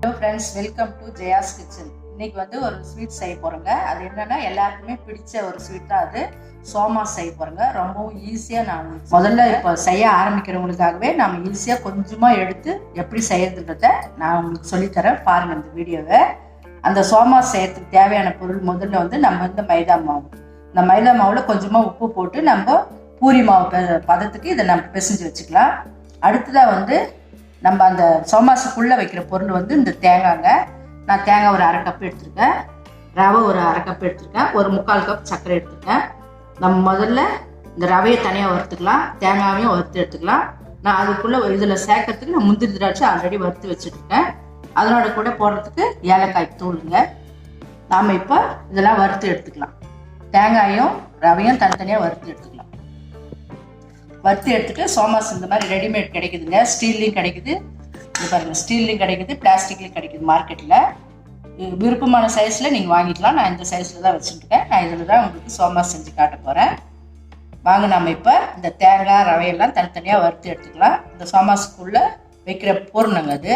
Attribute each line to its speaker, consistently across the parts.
Speaker 1: Hello friends, welcome to Jaya's Kitchen. இன்னைக்கு வந்து ஒரு ஸ்வீட் செய்ய போறோங்க. அது என்னன்னா எல்லாருக்குமே பிடிச்ச ஒரு ஸ்வீட் தான் அது. சோமாஸ் செய்ய போறோங்க. ரொம்பவும் ஈஸியா நான் முதல்ல இப்ப செய்ய ஆரம்பிக்கிறவங்களுக்காகவே நாம ஈஸியா கொஞ்சமா எடுத்து எப்படி செய்யறதுன்றத நான் உங்களுக்கு சொல்லி தரேன். பாருங்க இந்த வீடியோவை. அந்த சோமாஸ் செய்யறதுக்கு தேவையான பொருள் முதல்ல வந்து நம்ம வந்து மைதா மாவு. இந்த மைதா மாவுல கொஞ்சமா உப்பு போட்டு நம்ம பூரி மாவு பதத்துக்கு இதை நம்ம பிசைஞ்சு வச்சுக்கலாம். அடுத்ததா வந்து நம்ம அந்த சோமாஸுக்குள்ளே வைக்கிற பொருள் வந்து இந்த தேங்காய்ங்க. நான் தேங்காய் ஒரு 1/2 கப் எடுத்துருக்கேன், ரவை ஒரு 1/2 கப் எடுத்துருக்கேன், ஒரு 3/4 கப் சர்க்கரை எடுத்துருக்கேன். நம்ம முதல்ல இந்த ரவையை தனியாக வறுத்துக்கலாம், தேங்காயையும் வறுத்து எடுத்துக்கலாம். நான் அதுக்குள்ளே இதில் சேர்க்கறதுக்கு நான் முந்திரி திராட்சை ஆல்ரெடி வறுத்து வச்சுருக்கேன். அதனோட கூட போடுறதுக்கு ஏலக்காய் தூளுங்க. நாம் இப்போ இதெல்லாம் வறுத்து எடுத்துக்கலாம். தேங்காயும் ரவையும் தனித்தனியாக வறுத்து எடுத்துக்கலாம். வறுத்து எடுத்துட்டு சோமாஸ் இந்த மாதிரி ரெடிமேட் கிடைக்குதுங்க. ஸ்டீல்லையும் கிடைக்குது, இது பாருங்க, ஸ்டீல்லையும் கிடைக்குது, பிளாஸ்டிக்லையும் கிடைக்குது மார்க்கெட்டில். விருப்பமான சைஸில் நீங்கள் வாங்கிக்கலாம். நான் இந்த சைஸில் தான் வச்சுருக்கேன். நான் இதில் தான் உங்களுக்கு சோமாஸ் செஞ்சு காட்ட போகிறேன். வாங்க நம்ம இப்போ இந்த தேங்காய் ரவையெல்லாம் தனித்தனியாக வறுத்து எடுத்துக்கலாம். இந்த சோமாஸுக்குள்ளே வைக்கிற பூரணங்க அது.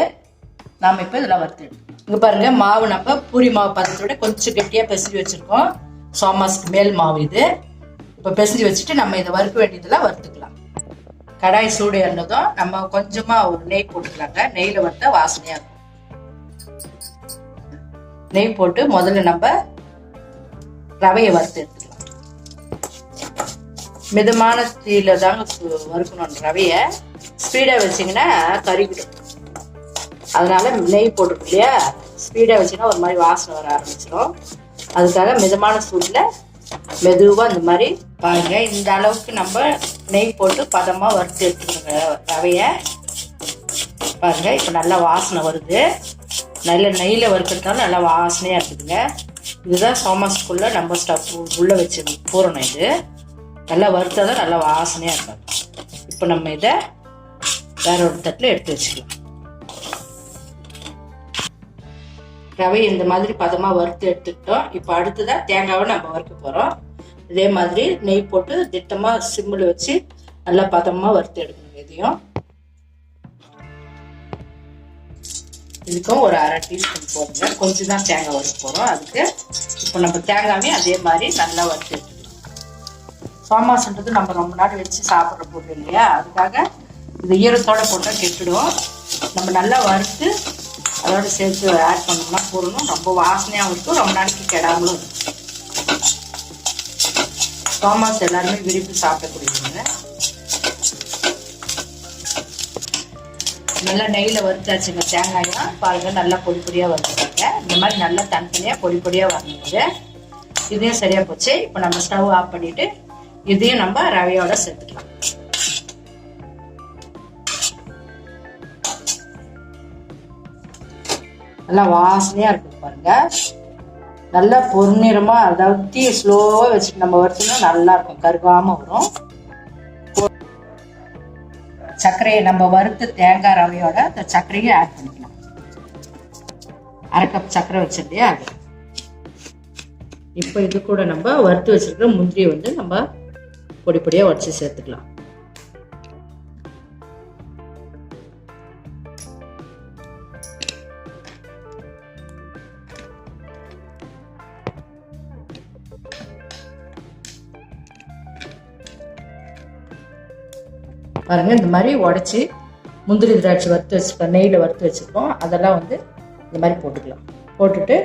Speaker 1: நாம் இப்போ இதெல்லாம் வறுத்து எடுத்துக்கலாம். இங்கே பாருங்கள், மாவு நம்ம பூரி மாவு பதத்தோட கொஞ்சம் கெட்டியாக பிசைஞ்சு வச்சுருக்கோம். சோமாஸுக்கு மேல் மாவு இது. இப்போ பிசைஞ்சு வச்சுட்டு நம்ம இதை வறுக்க வேண்டியதெல்லாம் வறுத்துக்கலாம். கடாய் சூடு இருந்ததும் நம்ம கொஞ்சமா ஒரு நெய் போட்டுக்கலாங்க. நெய்ல வறுத்தா வாசனையா இருக்கும். நெய் போட்டு முதல்ல நம்ம ரவையை வறுத்து எடுத்துக்கலாம். மிதமான தீயில தாங்க வறுக்கணும் ரவைய. ஸ்பீடா வச்சிங்கன்னா கருகிடும். அதனால நெய் போட்டுருக்கு இல்லையா, ஸ்பீடா வச்சிங்கன்னா ஒரு மாதிரி வாசனை வர ஆரம்பிச்சிடும். அதுக்காக மிதமான சூடுல மெதுவாக இந்த மாதிரி பாருங்க. இந்த அளவுக்கு நம்ம நெய் போட்டு பதமாக வறுத்து எடுத்துக்கோங்க ரவையை. பாருங்க, இப்போ நல்லா வாசனை வருது. நல்ல நெய்யில் வறுக்கிறதுனால நல்லா வாசனையாக இருக்குதுங்க. இதுதான் சோமாஸ்குள்ளே நம்ம ஸ்டவ் உள்ளே வச்சு பூரணம். இது நல்லா வறுத்தா தான் நல்லா வாசனையாக இருக்கும். இப்போ நம்ம இதை வேற ஒரு தட்டில் எடுத்து வச்சுக்கலாம். ரவை இந்த மாதிரி பதமாக வறுத்து எடுத்துக்கிட்டோம். இப்போ அடுத்ததான் தேங்காவை நம்ம வறுக்க போகிறோம். இதே மாதிரி நெய் போட்டு திட்டமாக சிம்மில் வச்சு நல்லா பதமாக வறுத்து எடுக்கணும். இதையும் இதுக்கும் ஒரு 1/2 டீஸ்பூன் போடுங்க. கொஞ்சம் தான் தேங்காய் வறுக்க போகிறோம் அதுக்கு. இப்போ நம்ம தேங்காவையும் அதே மாதிரி நல்லா வறுத்து எடுத்துக்கலாம். சோமாஸ்ன்றது நம்ம ரொம்ப நாள் வச்சு சாப்பிட்ற பொருள் இல்லையா, அதுக்காக இது ஈரத்தோடு போட்டால் கெட்டுடும். நம்ம நல்லா வறுத்து அதோட சேர்த்து ஆட் பண்ணோம்னா போடணும். ரொம்ப வாசனையாகவும் இருக்கும், ரொம்ப நாளைக்கு கெடாமலும் இருக்கும். சோமாஸ் எல்லாருமே விரும்பி சாப்பிடக்கூடியவங்க. நல்லா நெய்யில் வறுத்தாச்சுங்க தேங்காயெல்லாம். பாருங்க, நல்லா பொடி பொடியாக வறுத்துட்டாங்க. இந்த மாதிரி நல்லா தனித்தனியாக பொடி பொடியாக வரணுங்க. இதையும் சரியாக போச்சு. இப்போ நம்ம ஸ்டவ் ஆஃப் பண்ணிட்டு இதையும் நம்ம ரவையோட சேர்த்துக்கலாம். நல்லா வாசனையா இருக்கு பாருங்க. நல்லா பொன்னிறமா, அதாவது தீ ஸ்லோவா வச்சுட்டு நம்ம வறுத்தோம்னா நல்லா இருக்கும், கருகாம வரும். சர்க்கரையை நம்ம வறுத்து தேங்காய் ரவையோட அந்த சர்க்கரையை ஆட் பண்ணிக்கலாம். 1/2 கப் சர்க்கரை வச்சிருந்தே அது. இப்போ இது கூட நம்ம வறுத்து வச்சிருக்கிற முந்திரியை வந்து நம்ம பொடி பொடியா உடச்சி சேர்த்துக்கலாம். பாருங்க, இந்த மாதிரி உடச்சி முந்திரி திராட்சை வறுத்து வச்சுருக்கோம், நெய்யில் வறுத்து வச்சுருக்கோம், அதெல்லாம் வந்து இந்த மாதிரி போட்டுக்கலாம். போட்டுட்டு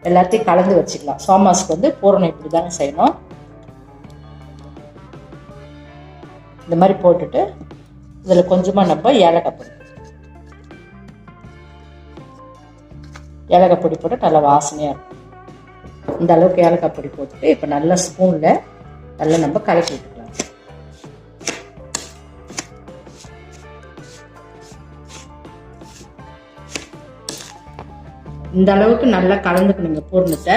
Speaker 1: எல்லாத்தையும் கலந்து வச்சுக்கலாம். சோமாஸ்க்கு வந்து பூரணம் இப்படி தானே செய்யணும். இந்த மாதிரி போட்டுட்டு இதில் கொஞ்சமாக நம்ம ஏலக்காய் பொடி போட்டு நல்லா வாசனையாக இருக்கும். இந்த அளவுக்கு ஏலக்காய் பொடி போட்டுட்டு இப்போ நல்லா ஸ்பூனில் நல்லா நம்ம கலக்கி விட்டுக்கலாம். இந்த அளவுக்கு நல்லா கலந்துக்கணுங்க. பூர்ணத்தை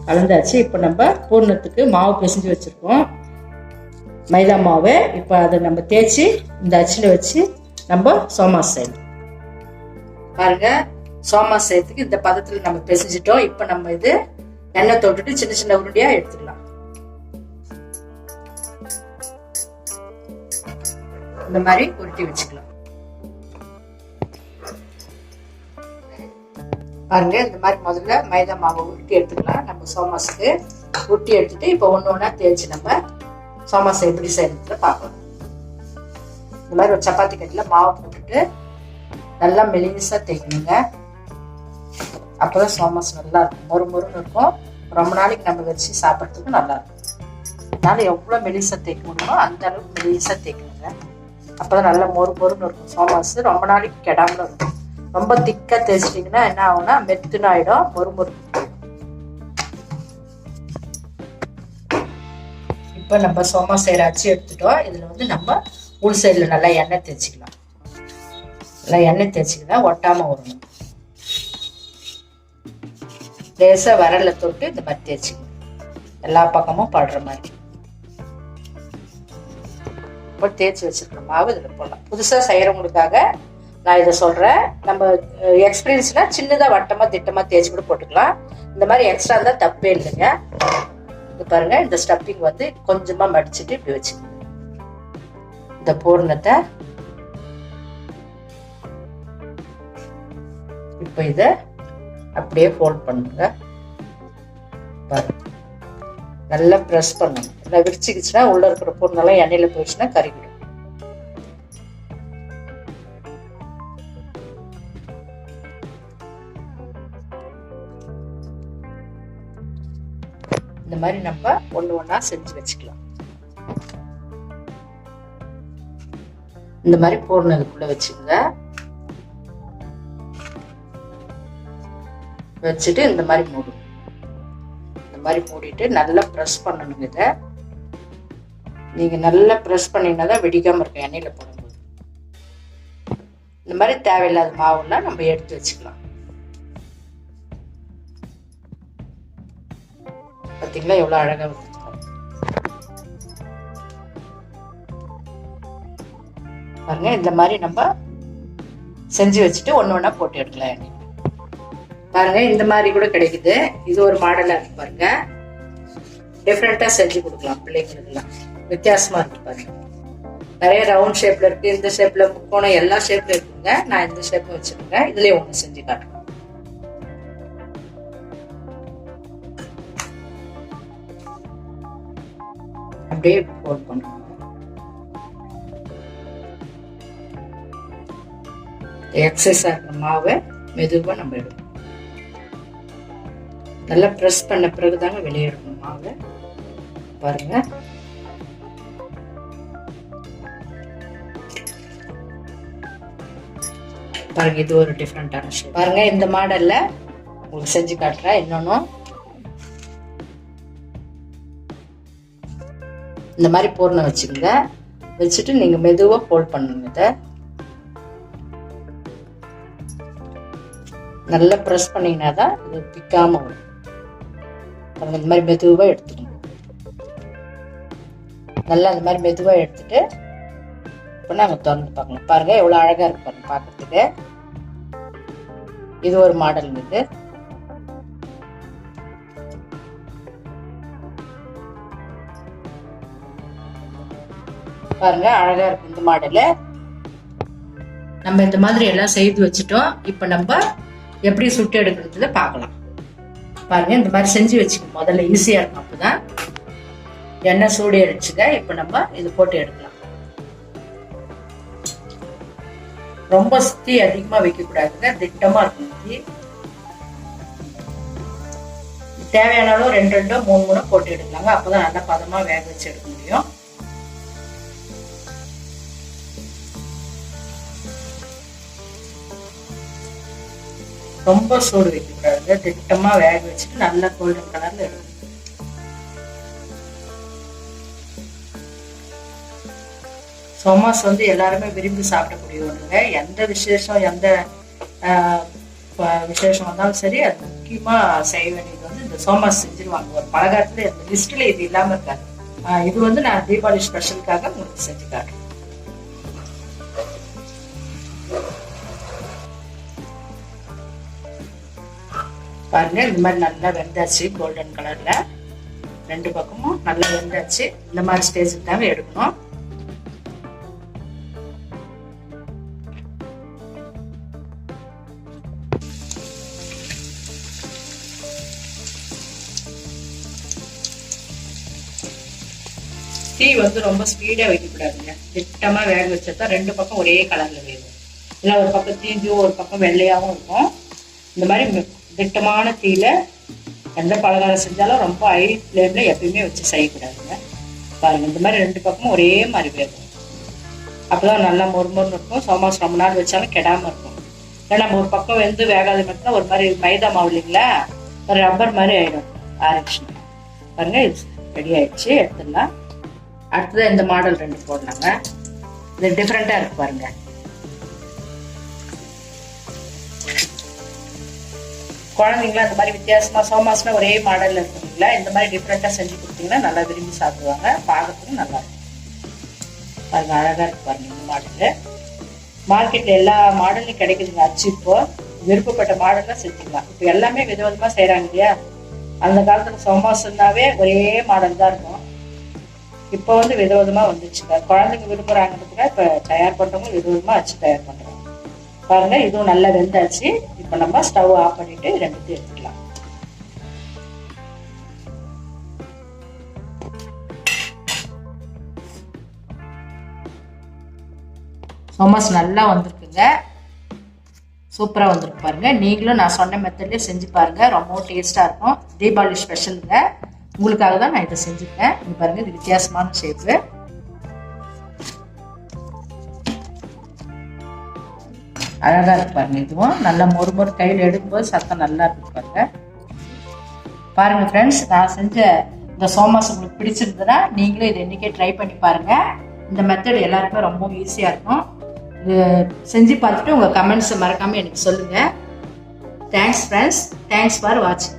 Speaker 1: கலந்தாச்சு. இப்போ நம்ம பூர்ணத்துக்கு மாவு பிசைஞ்சு வச்சுருக்கோம், மைதா மாவு. இப்போ அதை நம்ம தேய்ச்சி இந்த அச்சில் வச்சு நம்ம சோமாஸ் செய்யணும். பாருங்க, சோமாஸ் செய்யறதுக்கு இந்த பதத்தில் நம்ம பிசைஞ்சிட்டோம். இப்போ நம்ம இது எண்ணெய் தொட்டுட்டு சின்ன சின்ன உருண்டையாக எடுத்துக்கலாம். இந்த மாதிரி உருட்டி வச்சுக்கலாம். பாருங்க இந்த மாதிரி முதல்ல மைதா மாவை உருட்டி எடுத்துக்கலாம். நம்ம சோமாஸுக்கு உருட்டி எடுத்துட்டு இப்போ ஒன்று ஒன்றா தேய்ச்சி நம்ம சோமாஸ் எப்படி செய்யறதுல பார்க்கலாம். இந்த மாதிரி ஒரு சப்பாத்தி கட்டில் மாவு போட்டுட்டு நல்லா மெலிசாக தேய்க்கணுங்க. அப்போதான் சோமாஸ் நல்லா இருக்கும், மொறு மொறுன்னு இருக்கும். ரொம்ப நாளைக்கு நம்ம வச்சு சாப்பிட்றதுக்கும் நல்லா இருக்கும். அதனால எவ்வளோ மெலிசாக தேய்க்க முடியுமோ அந்த அளவுக்கு மெலிசாக தேய்க்கணுங்க. அப்போதான் நல்லா மொறு மொறுன்னு இருக்கும் சோமாஸ், ரொம்ப நாளைக்கு கெடாமலும் இருக்கும். ரொம்ப திக்கா தேய்ச்சிட்டிங்கன்னா என்ன ஆகும்னா மெத்துன்னு ஆயிடும், மொறு மொறு. இப்போ நம்ம சோமாஸ் செய்கிற அச்சு எடுத்துட்டோம். இதில் வந்து நம்ம உள் சைடில் நல்லா எண்ணெய் தேய்ச்சிக்கலாம். நல்லா எண்ணெய் தேய்ச்சிக்கலாம், ஒட்டாமல் வரணும். லேசாக விரல்ல தொட்டு இந்த மாதிரி தேய்ச்சிக்கணும், எல்லா பக்கமும் படுற மாதிரி. இப்போ தேய்ச்சி வச்சிருக்கிற மாவு இதில் போடலாம். புதுசாக செய்கிறவங்களுக்காக நான் இதை சொல்கிறேன். நம்ம எக்ஸ்பீரியன்ஸ்னா சின்னதாக வட்டமாக திட்டமாக தேய்ச்சி கூட போட்டுக்கலாம். இந்த மாதிரி எக்ஸ்ட்ரா இருந்தால் தப்பே இல்லைங்க. இது பாருங்க, இந்த ஸ்டப்பிங் வந்து கொஞ்சமாக மடிச்சுட்டு இப்படி வச்சுக்கோங்க. இந்த பூரணத்தை இப்போ இதை அப்படியே ஃபோல்ட் பண்ணுங்க. பாருங்க, நல்லா ப்ரெஸ் பண்ணணும். நல்லா விரிச்சிக்கிச்சுன்னா உள்ள இருக்கிற பூர்ணெல்லாம் எண்ணெயில் போயிடுச்சுன்னா கறிக்கிடும். இந்த மாதிரி நம்ம ஒன்று ஒன்றா செஞ்சு வச்சுக்கலாம். இந்த மாதிரி பூர்ணத்துக்குள்ள வச்சுங்க. வச்சுட்டு இந்த மாதிரி மூடும். இந்த மாதிரி மூடிட்டு நல்லா ப்ரெஸ் பண்ணணுங்க. இதை நீங்கள் நல்லா ப்ரெஸ் பண்ணிங்கன்னா தான் வெடிக்காமல் இருக்கும் எண்ணெயில் போடும்போது. இந்த மாதிரி தேவையில்லாத மாவுலாம் நம்ம எடுத்து வச்சுக்கலாம். பார்த்தீங்களா எவ்வளோ அழகாக வந்து பாருங்க. இந்த மாதிரி நம்ம செஞ்சு வச்சுட்டு ஒன்று ஒன்றா போட்டு எடுக்கலாம் எண்ணெய். பாருங்க, இந்த மாதிரி கூட கிடைக்குது. இது ஒரு மாடலாக இருக்கு பாருங்க. டிஃப்ரெண்ட்டாக செஞ்சு கொடுக்கலாம் பிள்ளைங்களுக்குலாம், வித்தியாசமாக இருக்கு பாருங்க. நிறைய ரவுண்ட் ஷேப்ல இருக்கு, இந்த ஷேப்ல முக்கோணம் எல்லா ஷேப்ல இருக்குங்க. நான் இந்த ஷேப் வச்சுருக்கேன். இதுலேயே ஒன்று செஞ்சு காட்டுறேன். அப்படியே ஃபோல்ட் பண்ணுங்க. எக்ஸஸாக இருக்கிற மாவை மெதுவாக நம்ம எடுக்கணும். நல்லா ப்ரெஸ் பண்ண பிறகுதாங்க வெளியே எடுக்கணும் மாவை. பாருங்க, பாருங்க, இது ஒரு டிஃப்ரெண்டான ஷேப். பாருங்க, இந்த மாடல்ல உங்களுக்கு செஞ்சு காட்டுறேன். இன்னொன்னும் இந்த மாதிரி பூர்ணம் வச்சுக்கோங்க. வச்சுட்டு நீங்க மெதுவா ஃபோல்ட் பண்ணுங்க. இதை நல்லா ப்ரெஸ் பண்ணீங்கன்னா தான் இது பிக்காம வரும். இந்த மாதிரி மெதுவா எடுத்துக்கணும். நல்லா இந்த மாதிரி மெதுவா எடுத்துட்டு இப்போ நாங்க திறந்து பார்க்கலாம். பாருங்க எவ்வளவு அழகா இருக்கு பாருங்க பார்க்கறதுக்கு. இது ஒரு மாடல். இது பாருங்க அழகா இருக்கு இந்த மாடலு. நம்ம இந்த மாதிரி எல்லாம் செய்து வச்சுட்டோம். இப்ப நம்ம எப்படி சுட்டு எடுக்கிறதுல பார்க்கலாம். பாருங்க, இந்த மாதிரி செஞ்சு வச்சுக்கணும். முதல்ல ஈஸியா இருக்கும். அப்பதான் எண்ணெய் சூடு அடிச்சுக்க. இப்ப நம்ம இது போட்டு எடுக்கலாம். ரொம்ப சுத்தி அதிகமா வைக்க கூடாதுங்க, திட்டமா இருக்கும். தேவையானாலும் 2 3 போட்டு எடுக்கலாங்க. அப்பதான் நல்லா பதமா வேக வச்சு எடுக்க முடியும். ரொம்ப சூடு வைக்க கூடாது, திட்டமா வேக வச்சுட்டு நல்லா கோல்டன் கலர்ல எடுக்கணும். சோமாஸ் வந்து எல்லாருமே விரும்பி சாப்பிடக்கூடிய ஒண்ணுங்க. எந்த விசேஷம் எந்த விசேஷம் வந்தாலும் சரி, அது முக்கியமா செய்ய வேண்டியது வந்து இந்த சோமாஸ் செஞ்சிருவாங்க. ஒரு பலகாரத்துல இந்த லிஸ்ட்ல இது இல்லாம இருக்காது. இது வந்து நான் தீபாவளி ஸ்பெஷலுக்காக உங்களுக்கு செஞ்சு காட்டுறேன். பாருங்க, இந்த மாதிரி நல்லா வெந்தாச்சு. கோல்டன் கலர்ல 2 பக்கமும் நல்லா வெந்தாச்சு. இந்த மாதிரி ஸ்டேஜுக்கு தாங்க எடுக்கணும். தீ வந்து ரொம்ப ஸ்பீடா வைக்கக்கூடாதுங்க. திட்டமா வேக வச்சா ரெண்டு பக்கம் ஒரே கலர்ல வேகும். இல்லை ஒரு பக்கம் தீஞ்சும் ஒரு பக்கம் வெள்ளையாகவும் இருக்கும். இந்த மாதிரி திட்டமான தீயில எந்த பலகாரம் செஞ்சாலும் ரொம்ப ஹை ஃப்ளேம்ல எப்பயுமே வச்சு செய்யக்கூடாதுங்க. பாருங்க, இந்த மாதிரி ரெண்டு பக்கமும் ஒரே மாதிரி வேகும். அப்பதான் நல்லா மொறுமொறுன்னு இருக்கும். சோமாஸ் ரொம்ப நாள் வச்சாலும் கெடாம இருக்கும். ஏன்னா நம்ம ஒரு பக்கம் வெந்து வேகாத மட்டும் ஒரு மாதிரி மைதா மாவு இல்லைங்களா, ஒரு ரப்பர் மாதிரி ஆயிடும் ஆரம்பிச்சு. பாருங்க, இது ரெடி ஆயிடுச்சு, எடுத்துடலாம். அடுத்ததான் இந்த மாடல் ரெண்டு போடலாங்க. இது டிஃப்ரெண்டா இருக்கு பாருங்க. குழந்தைங்களா இந்த மாதிரி வித்தியாசமா சோமாஸ்ல ஒரே மாடல்ல இருக்குங்களா, இந்த மாதிரி டிஃப்ரெண்டா செஞ்சு கொடுத்தீங்கன்னா நல்லா விரும்பி சாப்பிடுவாங்க. பார்க்கறதுக்கும் நல்லா இருக்கும். பாருங்க, அழகா இருக்கு பாருங்க. இந்த மாடல் மார்க்கெட்ல எல்லா மாடல்லையும் கிடைக்குதுங்க. அச்சு இப்போ விருப்பப்பட்ட மாடல்ல செஞ்சுக்கலாம். இப்போ எல்லாமே விதவிதமா செய்யறாங்க இல்லையா. அந்த காலத்துல சோமாஸ்னாவே ஒரே மாடல் தான் இருக்கும். இப்போ வந்து விதவிதமா வந்துச்சுங்க. குழந்தைங்க விரும்புறாங்கிறதுக்கு இப்ப தயார் பண்றவங்க விதவிதமா அச்சு தயார் பண்றாங்க. பாருங்க, இதுவும் நல்லா வெந்தாச்சு. இப்ப நம்ம ஸ்டவ் ஆஃப் பண்ணிட்டு ரெண்டுத்தையும் எடுத்துக்கலாம். சோமாஸ் நல்லா வந்திருக்குங்க. சூப்பரா வந்திருக்கு பாருங்க. நீங்களும் நான் சொன்ன மெத்தட்லயே செஞ்சு பாருங்க. ரொம்ப டேஸ்டா இருக்கும். தீபாவளி ஸ்பெஷலுங்க. உங்களுக்காக தான் நான் இதை செஞ்சுருக்கேன். இங்க பாருங்க, இது வித்தியாசமான ஷேப்பு. அழகா இருக்கு பாருங்க. இதுவும் நல்லா மொறு கையில் எடுக்கும்போது சத்தம் நல்லா இருக்கு பாருங்க. பாருங்க ஃப்ரெண்ட்ஸ், நான் செஞ்ச இந்த சோமாஸ் உங்களுக்கு பிடிச்சிருந்ததுன்னா நீங்களும் இதை இன்னைக்கே ட்ரை பண்ணி பாருங்க. இந்த மெத்தட் எல்லாருக்குமே ரொம்ப ஈஸியா இருக்கும். இது செஞ்சு பார்த்துட்டு உங்க கமெண்ட்ஸ் மறக்காம எனக்கு சொல்லுங்க. Thanks friends. தேங்க்ஸ் ஃபார் வாட்சிங்.